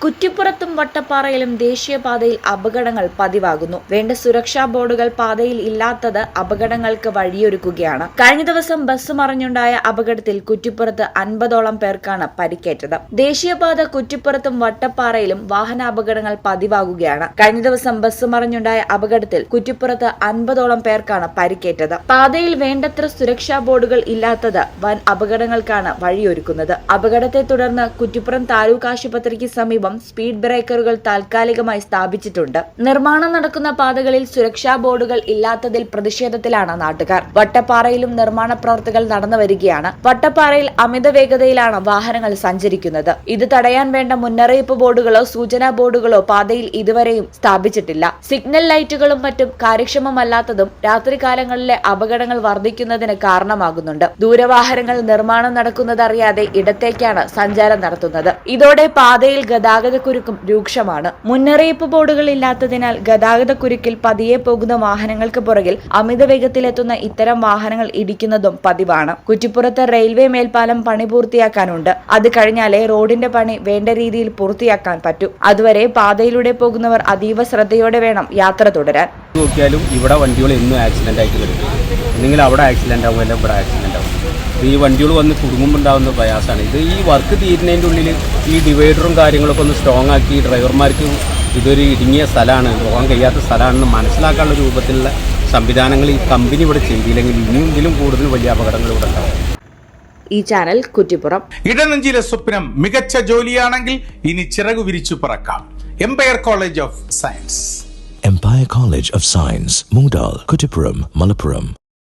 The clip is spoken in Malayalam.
കുറ്റിപ്പുറത്തും വട്ടപ്പാറയിലും ദേശീയപാതയിൽ അപകടങ്ങൾ പതിവാകുന്നു. വേണ്ട സുരക്ഷാ ബോർഡുകൾ പാതയിൽ ഇല്ലാത്തത് അപകടങ്ങൾക്ക് വഴിയൊരുക്കുകയാണ്. കഴിഞ്ഞ ദിവസം ബസ് മറിഞ്ഞുണ്ടായ അപകടത്തിൽ കുറ്റിപ്പുറത്ത് 50ഓളം പേർക്കാണ് പരിക്കേറ്റത്. ദേശീയപാത കുറ്റിപ്പുറത്തും വട്ടപ്പാറയിലും വാഹനാപകടങ്ങൾ പതിവാകുകയാണ്. കഴിഞ്ഞ ദിവസം ബസ് മറിഞ്ഞുണ്ടായ അപകടത്തിൽ കുറ്റിപ്പുറത്ത് 50ഓളം പേർക്കാണ് പരിക്കേറ്റത്. പാതയിൽ വേണ്ടത്ര സുരക്ഷാ ബോർഡുകൾ ഇല്ലാത്തത് വൻ അപകടങ്ങൾക്കാണ് വഴിയൊരുക്കുന്നത്. അപകടത്തെ തുടർന്ന് കുറ്റിപ്പുറം താലൂക്ക് ആശുപത്രിക്ക് സമീപം സ്പീഡ് ബ്രേക്കറുകൾ താൽക്കാലികമായി സ്ഥാപിച്ചിട്ടുണ്ട്. നിർമ്മാണം നടക്കുന്ന പാതകളിൽ സുരക്ഷാ ബോർഡുകൾ ഇല്ലാത്തതിൽ പ്രതിഷേധത്തിലാണ് നാട്ടുകാർ. വട്ടപ്പാറയിലും നിർമ്മാണ പ്രവർത്തികൾ നടന്നു വരികയാണ്. വട്ടപ്പാറയിൽ അമിത വേഗതയിലാണ് വാഹനങ്ങൾ സഞ്ചരിക്കുന്നത്. ഇത് തടയാൻ വേണ്ട മുന്നറിയിപ്പ് ബോർഡുകളോ സൂചനാ ബോർഡുകളോ പാതയിൽ ഇതുവരെയും സ്ഥാപിച്ചിട്ടില്ല. സിഗ്നൽ ലൈറ്റുകളും മറ്റും കാര്യക്ഷമമല്ലാത്തതും രാത്രികാലങ്ങളിലെ അപകടങ്ങൾ വർദ്ധിക്കുന്നതിന് കാരണമാകുന്നുണ്ട്. ദൂരവാഹനങ്ങൾ നിർമ്മാണം നടക്കുന്നതറിയാതെ ഇടത്തേക്കാണ് സഞ്ചാരം നടത്തുന്നത്. ഇതോടെ പാതയിൽ ഗതാഗതക്കുരുക്കും രൂക്ഷമാണ്. മുന്നറിയിപ്പ് ബോർഡുകൾ ഇല്ലാത്തതിനാൽ ഗതാഗതക്കുരുക്കിൽ പതിയെ പോകുന്ന വാഹനങ്ങൾക്ക് പുറകിൽ അമിത വേഗത്തിലെത്തുന്ന ഇത്തരം വാഹനങ്ങൾ ഇടിക്കുന്നതും പതിവാണ്. കുറ്റിപ്പുറത്ത് റെയിൽവേ മേൽപ്പാലം പണി പൂർത്തിയാക്കാനുണ്ട്. അത് കഴിഞ്ഞാലേ റോഡിന്റെ പണി വേണ്ട രീതിയിൽ പൂർത്തിയാക്കാൻ പറ്റൂ. അതുവരെ പാതയിലൂടെ പോകുന്നവർ അതീവ ശ്രദ്ധയോടെ വേണം യാത്ര തുടരാൻ. നോക്കിയാലും ഇവിടെ വണ്ടികൾ എന്നും ആക്സിഡന്റ് ആയിട്ട് വരും. എന്തെങ്കിലും അവിടെ ആക്സിഡന്റ് ആവും, അല്ലെങ്കിൽ ഇവിടെ ആക്സിഡന്റ് ആവും. ഈ വണ്ടികൾ വന്ന് കുടുങ്ങുമ്പോൾ ഉണ്ടാകുന്ന പ്രയാസമാണ്. ഇത് ഈ വർക്ക് തീരുന്നതിൻ്റെ ഉള്ളിൽ ഈ ഡിവൈഡറും കാര്യങ്ങളൊക്കെ ഒന്ന് സ്ട്രോങ് ആക്കി ഡ്രൈവർമാർക്ക് ഇതൊരു ഇടുങ്ങിയ സ്ഥലമാണ്, പോകാൻ കഴിയാത്ത സ്ഥലമാണെന്ന് മനസ്സിലാക്കാനുള്ള രൂപത്തിലുള്ള സംവിധാനങ്ങൾ ഈ കമ്പനി ഇവിടെ ചെയ്തില്ലെങ്കിൽ ഇനിയും ഇതിലും കൂടുതൽ വലിയ അപകടങ്ങൾ ഇവിടെ ഉണ്ടാവും. ഈ ചാനൽ കുറ്റിപ്പുറം. ഇടനെഞ്ചിലെ സ്വപ്നം മികച്ച ജോലിയാണെങ്കിൽ ഇനി ചിറകു വിരിച്ചു പറക്കാം. Empire College of Science. Empire College of Science, Moondal, Kuttipuram, Malappuram.